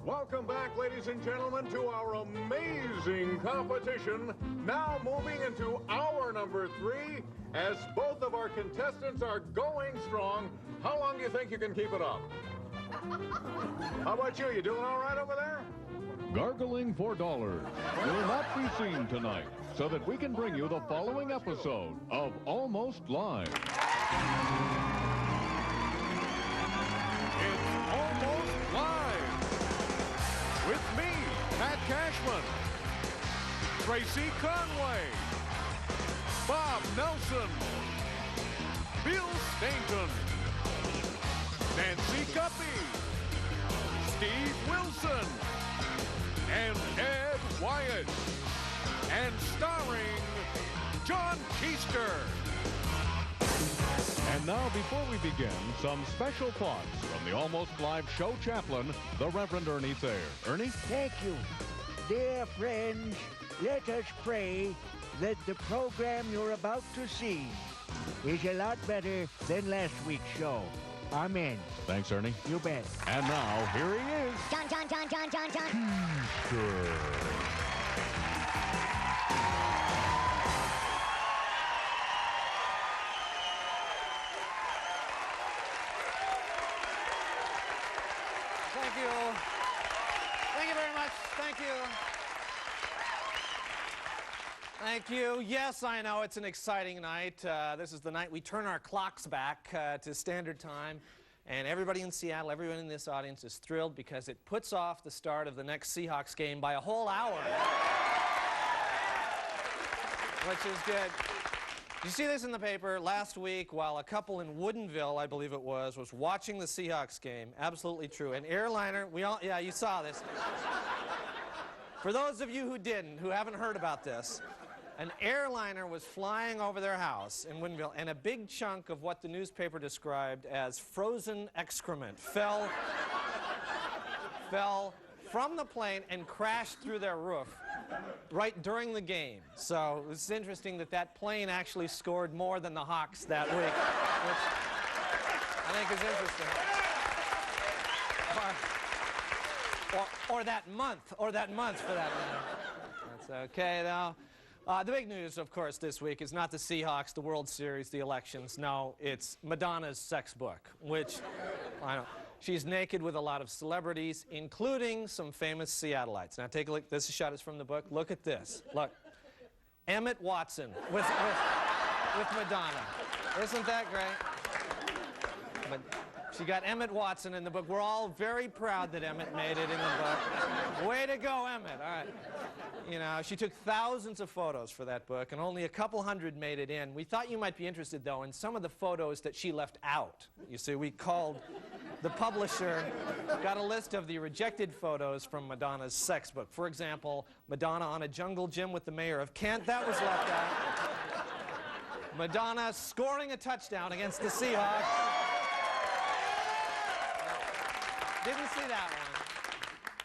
Welcome back, ladies and gentlemen, to our amazing competition. Now moving into hour number 3, as both of our contestants are going strong. How long do you think you can keep it up? How about you? You doing all right over there? Gargling for dollars will not be seen tonight, so that we can bring you the following episode of Almost Live. It's Almost Live with me, Pat Cashman, Tracy Conway, Bob Nelson, Bill Stainton, Nancy Guppy, Steve Wilson, and Ed Wyatt, and starring John Keister. And now, before we begin, some special thoughts from the Almost Live show chaplain, the Reverend Ernie Thayer. Ernie? Thank you. Dear friends, let us pray that the program you're about to see is a lot better than last week's show. Amen. Thanks, Ernie. You bet. And now, here he is. John. Sure. Thank you. Thank you very much. Thank you. Thank you. Yes, I know it's an exciting night. This is the night we turn our clocks back to standard time. And everybody in Seattle, everyone in this audience is thrilled because it puts off the start of the next Seahawks game by a whole hour. Which is good. You see this in the paper last week while a couple in Woodinville, I believe it was watching the Seahawks game. Absolutely true. An airliner, yeah, you saw this. For those of you who didn't, who haven't heard about this, an airliner was flying over their house in Woodinville, and a big chunk of what the newspaper described as frozen excrement fell from the plane and crashed through their roof right during the game. So it's interesting that that plane actually scored more than the Hawks that week, which I think is interesting. Or that month for that matter. That's okay, though. The big news, of course, this week is not the Seahawks, the World Series, the elections. No, it's Madonna's sex book, which, I don't know, she's naked with a lot of celebrities, including some famous Seattleites. Now, take a look. This shot is from the book. Look at this. Look. Emmett Watson with Madonna. Isn't that great? But she got Emmett Watson in the book. We're all very proud that Emmett made it in the book. Way to go, Emmett. All right. You know, she took thousands of photos for that book, and only a couple hundred made it in. We thought you might be interested, though, in some of the photos that she left out. You see, we called the publisher, got a list of the rejected photos from Madonna's sex book. For example, Madonna on a jungle gym with the mayor of Kent. That was left out. Madonna scoring a touchdown against the Seahawks. Didn't see that one.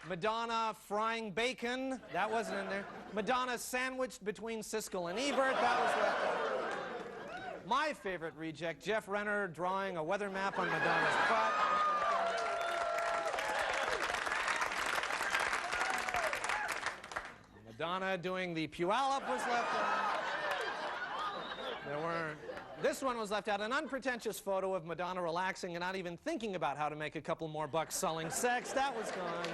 Madonna frying bacon, that wasn't in there. Madonna sandwiched between Siskel and Ebert, that was left out. My favorite reject, Jeff Renner drawing a weather map on Madonna's butt. Madonna doing the Puyallup was left out. There weren't. This one was left out, an unpretentious photo of Madonna relaxing and not even thinking about how to make a couple more bucks selling sex. That was gone.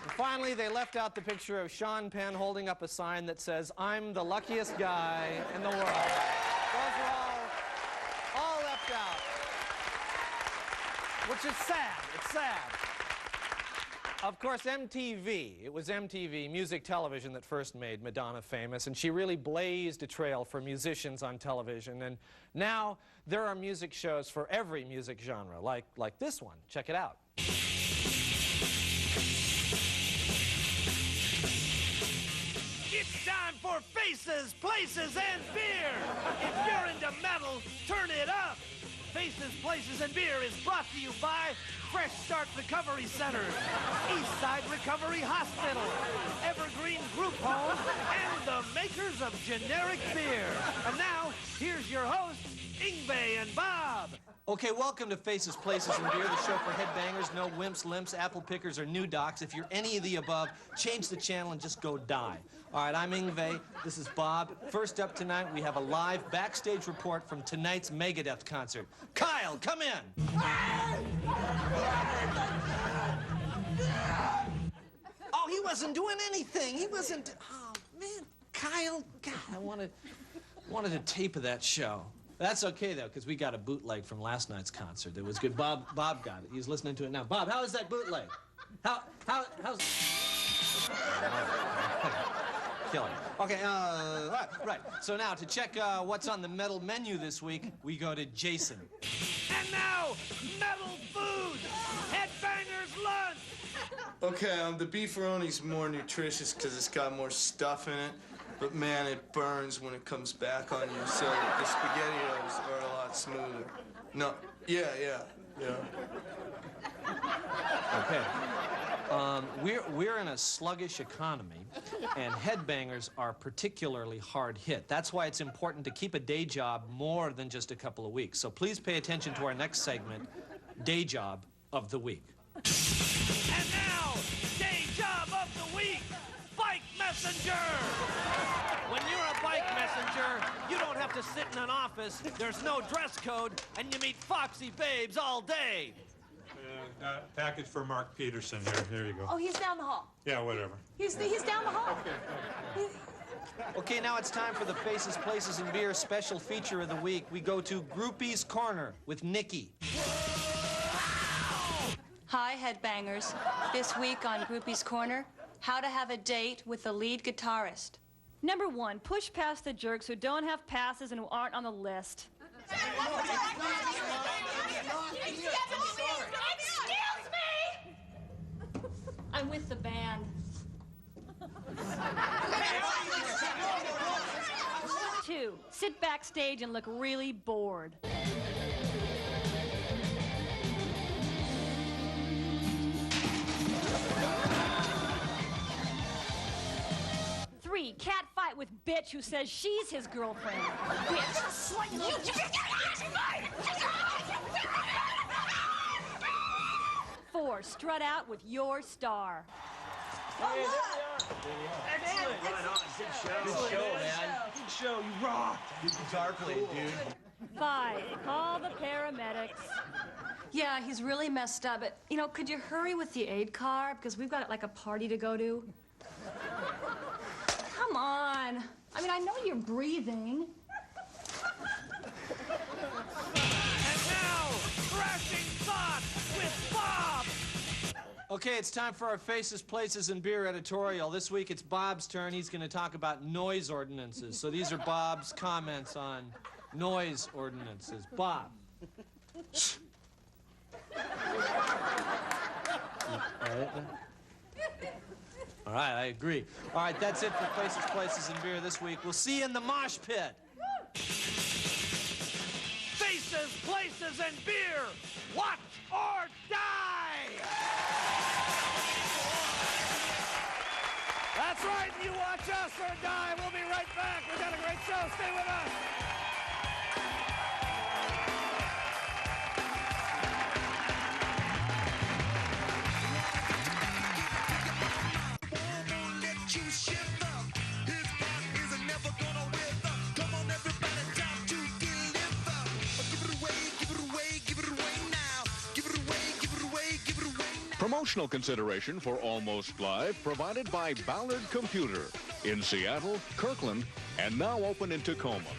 And finally, they left out the picture of Sean Penn holding up a sign that says, "I'm the luckiest guy in the world." Those were all left out. Which is sad. It's sad. Of course, MTV, it was MTV, music television, that first made Madonna famous, and she really blazed a trail for musicians on television. And now there are music shows for every music genre, like this one. Check it out. It's time for Faces, Places, and Beer. If you're into metal, turn it up. Faces, Places, and Beer is brought to you by Fresh Start Recovery Centers, Eastside Recovery Hospital, Evergreen Group Home, and the makers of generic beer. And now, here's your host, Ingve and Bob. Okay, welcome to Faces, Places, and Beer, the show for headbangers, no wimps, limps, apple pickers, or new docs. If you're any of the above, change the channel and just go die. All right, I'm Ingve. This is Bob. First up tonight, we have a live backstage report from tonight's Megadeth concert. Kyle, come in. Oh, he wasn't doing anything. He wasn't. Oh, man, Kyle. God, I wanted a tape of that show. That's okay, though, because we got a bootleg from last night's concert. It was good. Bob got it. He's listening to it now. Bob, how is that bootleg? How's... Killing. Okay, right. So now, to check what's on the metal menu this week, we go to Jason. And now, metal food. Headbangers lunch. Okay, the beefaroni's more nutritious because it's got more stuff in it. But man, it burns when it comes back on you, so the SpaghettiOs are a lot smoother. No, yeah. Okay. We're in a sluggish economy, and headbangers are particularly hard hit. That's why it's important to keep a day job more than just a couple of weeks. So please pay attention to our next segment, Day Job of the Week. And now, day job of the week, Bike Messenger. When you're a bike messenger, you don't have to sit in an office, there's no dress code, and you meet foxy babes all day. Package for Mark Peterson here you go. Oh, he's down the hall. Yeah, whatever. He's down the hall. Okay, now it's time for the Faces, Places, and Beer special feature of the week. We go to Groupie's Corner with Nikki. Hi, headbangers. This week on Groupie's Corner, how to have a date with the lead guitarist. Number 1, push past the jerks who don't have passes and who aren't on the list. Excuse me! I'm with the band. 2, sit backstage and look really bored. 3, cat fight with bitch who says she's his girlfriend. Bitch, slut, you. 4, strut out with your star. Hey, excellent. Right on. Good show, man. Good show. You rock. Good guitar playing, dude. 5, call the paramedics. Yeah, he's really messed up, but, could you hurry with the aid car? Because we've got, like, a party to go to. Come on. I know you're breathing. And now, Thrashing Thoughts with Bob. Okay, it's time for our Faces, Places, and Beer editorial. This week it's Bob's turn. He's going to talk about noise ordinances. So these are Bob's comments on noise ordinances. Bob. All right, I agree. All right, that's it for Faces, Places, and Beer this week. We'll see you in the mosh pit. Faces, Places, and Beer. Watch or die. That's right, you watch us or die. We'll be right back. We've got a great show. Stay with us. Promotional consideration for Almost Live provided by Ballard Computer in Seattle, Kirkland, and now open in Tacoma.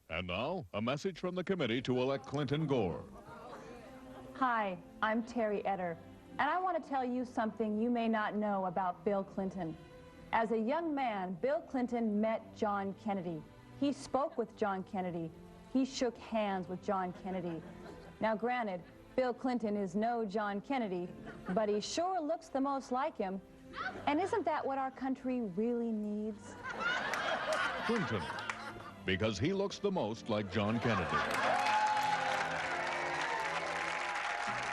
And now, a message from the committee to elect Clinton Gore. Hi, I'm Terry Etter, and I want to tell you something you may not know about Bill Clinton. As a young man, Bill Clinton met John Kennedy. He spoke with John Kennedy. He shook hands with John Kennedy. Now, granted, Bill Clinton is no John Kennedy, but he sure looks the most like him. And isn't that what our country really needs? Clinton, because he looks the most like John Kennedy.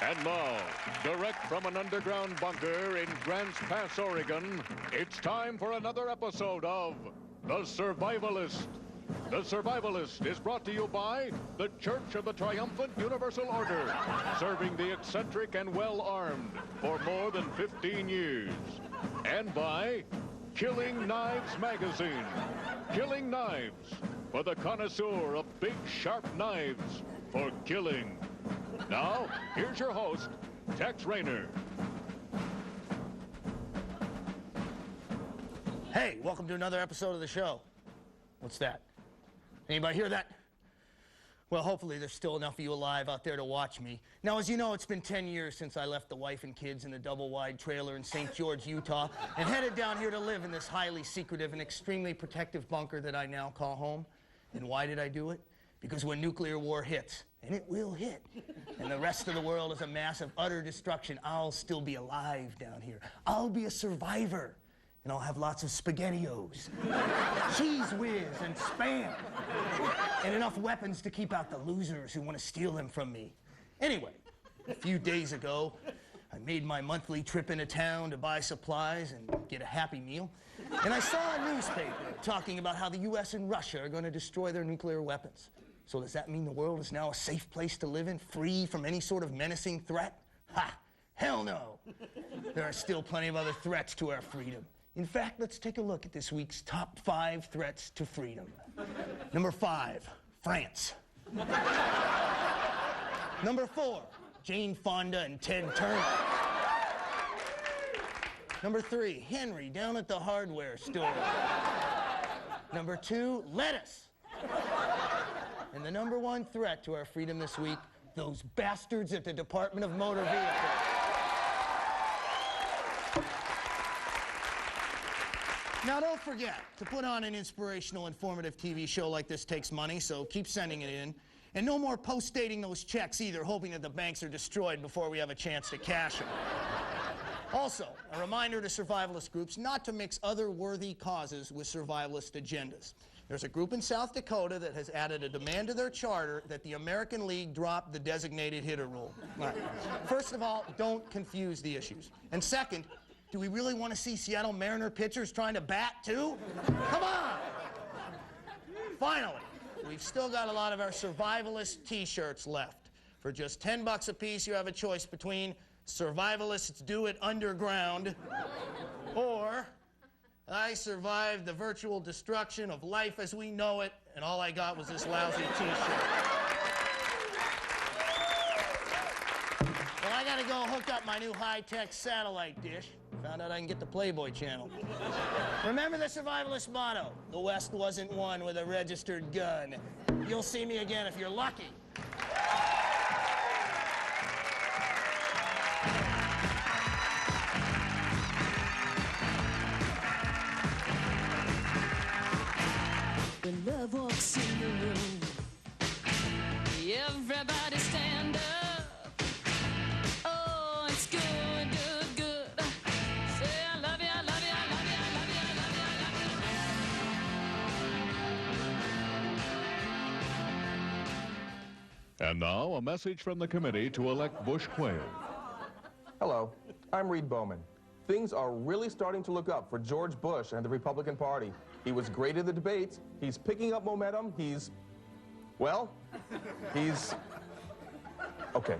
And now, direct from an underground bunker in Grants Pass, Oregon, it's time for another episode of The Survivalist. The Survivalist is brought to you by the Church of the Triumphant Universal Order, serving the eccentric and well-armed for more than 15 years. And by Killing Knives Magazine. Killing Knives, for the connoisseur of big, sharp knives for killing. Now, here's your host, Tex Rayner. Hey, welcome to another episode of the show. What's that? Anybody hear that? Well, hopefully there's still enough of you alive out there to watch me. Now, as you know, it's been 10 years since I left the wife and kids in a double-wide trailer in St. George, Utah, and headed down here to live in this highly secretive and extremely protective bunker that I now call home. And why did I do it? Because when nuclear war hits, and it will hit, and the rest of the world is a mass of utter destruction, I'll still be alive down here. I'll be a survivor. And I'll have lots of SpaghettiOs, cheese whiz, and Spam, and enough weapons to keep out the losers who want to steal them from me. Anyway, a few days ago, I made my monthly trip into town to buy supplies and get a Happy Meal, and I saw a newspaper talking about how the U.S. and Russia are going to destroy their nuclear weapons. So does that mean the world is now a safe place to live in, free from any sort of menacing threat? Ha! Hell no! There are still plenty of other threats to our freedom. In fact, let's take a look at this week's top 5 threats to freedom. Number 5, France. Number 4, Jane Fonda and Ted Turner. Number 3, Henry down at the hardware store. Number 2, lettuce. And the number 1 threat to our freedom this week, those bastards at the Department of Motor Vehicles. Now, don't forget, to put on an inspirational, informative TV show like this takes money, so keep sending it in. And no more post-dating those checks either, hoping that the banks are destroyed before we have a chance to cash them. Also, a reminder to survivalist groups not to mix other worthy causes with survivalist agendas. There's a group in South Dakota that has added a demand to their charter that the American League drop the designated hitter rule. All right. First of all, don't confuse the issues. And second, do we really want to see Seattle Mariner pitchers trying to bat, too? Come on! Finally, we've still got a lot of our Survivalist T-shirts left. For just $10 a piece, you have a choice between Survivalists Do It Underground or I Survived the Virtual Destruction of Life as We Know It, and all I got was this lousy T-shirt. Well, I gotta go hook up my new high-tech satellite dish. Found out I can get the Playboy channel. Remember the survivalist motto, the West wasn't won with a registered gun. You'll see me again if you're lucky. When love walks in the room, everybody stand up. Oh, it's good, good, good. Say I love you, I love you, I love you, I love you, I love you, I love you. And now, a message from the committee to elect Bush Quayle. Hello, I'm Reed Bowman. Things are really starting to look up for George Bush and the Republican Party. He was great in the debates. He's picking up momentum. Okay,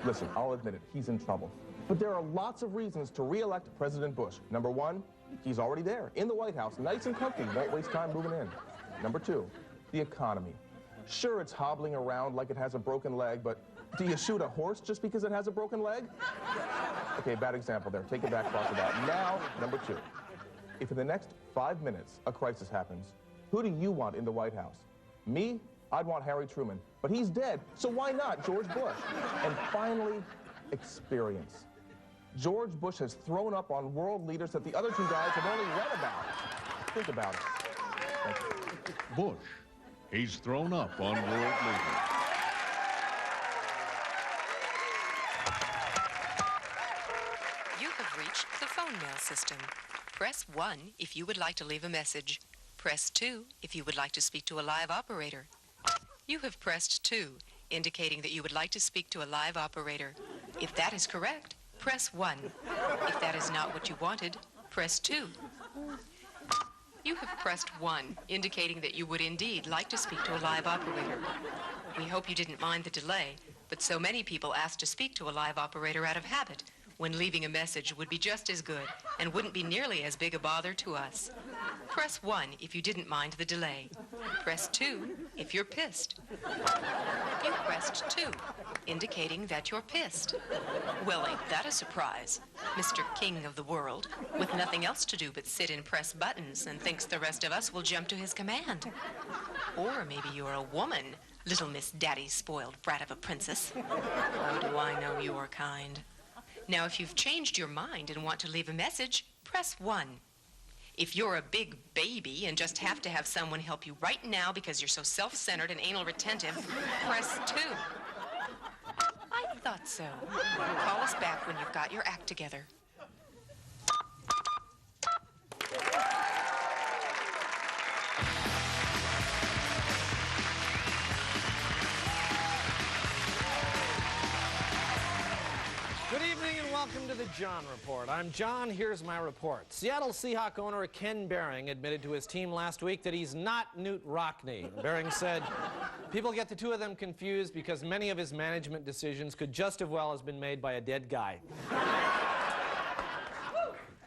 listen, I'll admit it, he's in trouble. But there are lots of reasons to re-elect President Bush. Number 1, he's already there, in the White House, nice and comfy, won't waste time moving in. Number 2, the economy. Sure, it's hobbling around like it has a broken leg, but do you shoot a horse just because it has a broken leg? Okay, bad example there. Take it back, cross it out. Now, number 2. If in the next 5 minutes a crisis happens, who do you want in the White House? Me? I'd want Harry Truman. But he's dead, so why not George Bush? And finally, experience. George Bush has thrown up on world leaders that the other 2 guys have only read about. Think about it. Thank you. Bush, he's thrown up on world leaders. You have reached the phone mail system. Press 1 if you would like to leave a message. Press 2 if you would like to speak to a live operator. You have pressed 2, indicating that you would like to speak to a live operator. If that is correct, press 1. If that is not what you wanted, press 2. You have pressed 1, indicating that you would indeed like to speak to a live operator. We hope you didn't mind the delay, but so many people ask to speak to a live operator out of habit, when leaving a message would be just as good and wouldn't be nearly as big a bother to us. Press 1 if you didn't mind the delay. Press 2 if you're pissed. You pressed 2, indicating that you're pissed. Well, ain't that a surprise? Mr. King of the World, with nothing else to do but sit and press buttons and thinks the rest of us will jump to his command. Or maybe you're a woman, little Miss Daddy's spoiled brat of a princess. Oh, do I know your kind. Now, if you've changed your mind and want to leave a message, press 1. If you're a big baby and just have to have someone help you right now because you're so self-centered and anal retentive, press 2. I thought so. Call us back when you've got your act together. Good evening and welcome to the John Report. I'm John, here's my report. Seattle Seahawk owner Ken Behring admitted to his team last week that he's not Newt Rockne. Behring said, people get the two of them confused because many of his management decisions could just as well have been made by a dead guy.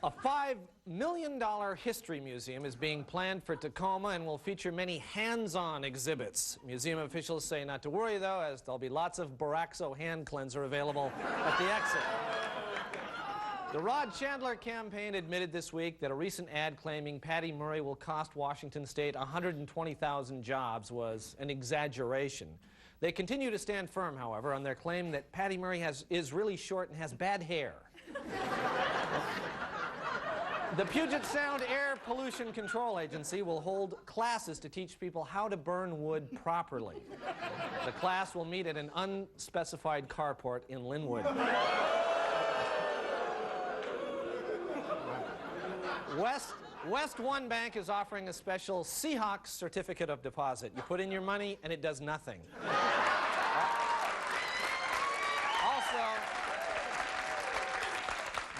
A $5 million history museum is being planned for Tacoma and will feature many hands-on exhibits. Museum officials say not to worry, though, as there'll be lots of Boraxo hand cleanser available at the exit. The Rod Chandler campaign admitted this week that a recent ad claiming Patty Murray will cost Washington State 120,000 jobs was an exaggeration. They continue to stand firm, however, on their claim that Patty Murray is really short and has bad hair. The Puget Sound Air Pollution Control Agency will hold classes to teach people how to burn wood properly. The class will meet at an unspecified carport in Linwood. West One Bank is offering a special Seahawks certificate of deposit. You put in your money and it does nothing.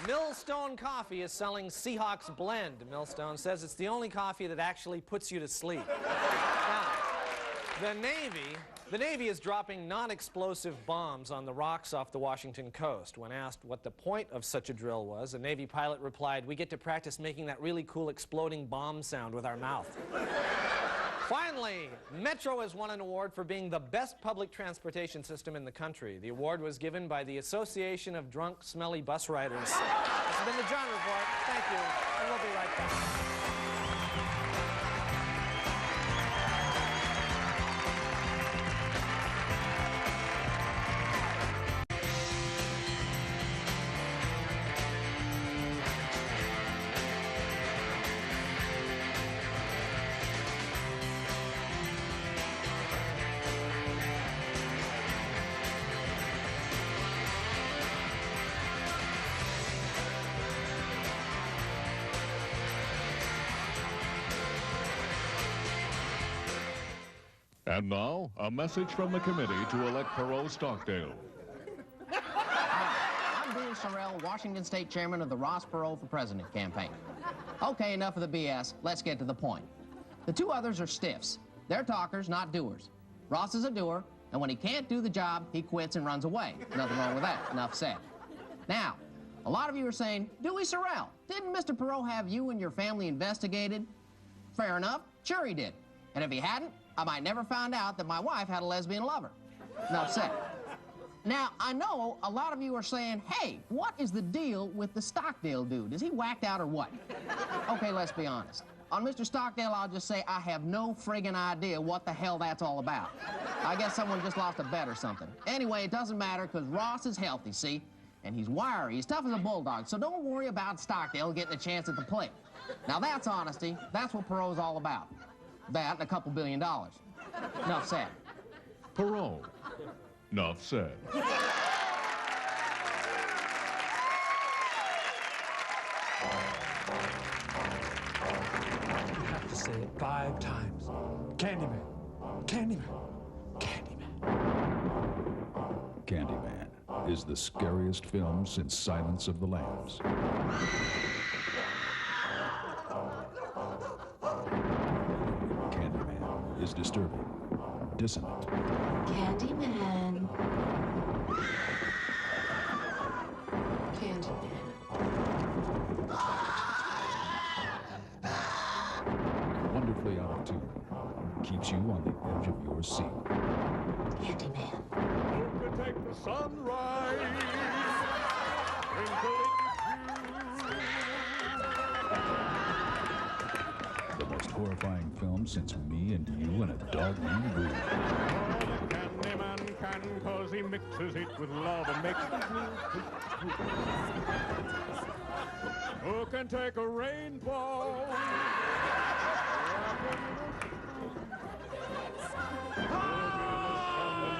Millstone Coffee is selling Seahawks Blend. Millstone says it's the only coffee that actually puts you to sleep. Now, the Navy is dropping non-explosive bombs on the rocks off the Washington coast. When asked what the point of such a drill was, a Navy pilot replied, "We get to practice making that really cool exploding bomb sound with our mouth." Finally, Metro has won an award for being the best public transportation system in the country. The award was given by the Association of Drunk, Smelly Bus Riders. This has been the John Report. Thank you, and we'll be right back. And now, a message from the committee to elect Perot Stockdale. I'm Dean Sorrell, Washington State Chairman of the Ross Perot for President campaign. Okay, enough of the BS. Let's get to the point. The two others are stiffs. They're talkers, not doers. Ross is a doer, and when he can't do the job, he quits and runs away. Nothing wrong with that. Enough said. Now, a lot of you are saying, Dewey Sorrell, didn't Mr. Perot have you and your family investigated? Fair enough. Sure he did. And if he hadn't, I might never found out that my wife had a lesbian lover. Enough said. Now, I know a lot of you are saying, hey, what is the deal with the Stockdale dude? Is he whacked out or what? Okay, let's be honest. On Mr. Stockdale, I'll just say I have no friggin' idea what the hell that's all about. I guess someone just lost a bet or something. Anyway, it doesn't matter, because Ross is healthy, see? And he's wiry, he's tough as a bulldog, so don't worry about Stockdale getting a chance at the plate. Now, that's honesty. That's what Perot's all about. That and a couple $2 billion. Enough said. Perot. Enough said. I have to say it 5 times. Candyman. Candyman. Candyman. Candyman is the scariest film since Silence of the Lambs. is disturbing, dissonant. Candyman. Candyman. Wonderfully out of tune, keeps you on the edge of your seat. Candyman. Who could take the sunrise? Twinkle The most horrifying film since Me and You and a Dog Named Boo. Candyman can, 'cause he mixes it with love and makes it Who can take a rainbow?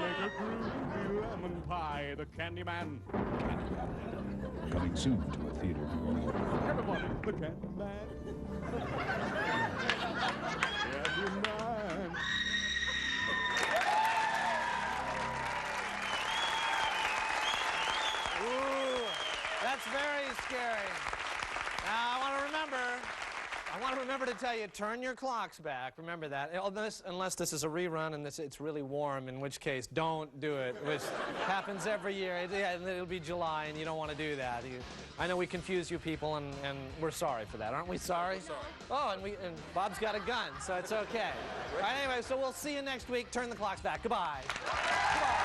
Make a groovy lemon pie, the Candyman. Coming soon to a theater near you. Everybody, the Candyman. Candyman. Ooh, that's very scary. Now, I want to remember to tell you, turn your clocks back. Remember that. Unless this is a rerun and it's really warm, in which case, don't do it, which happens every year. It'll be July, and you don't want to do that. I know we confuse you people, and we're sorry for that. Aren't we sorry? Sorry. Oh, and Bob's got a gun, so it's okay. All right, anyway, so we'll see you next week. Turn the clocks back. Goodbye. Goodbye.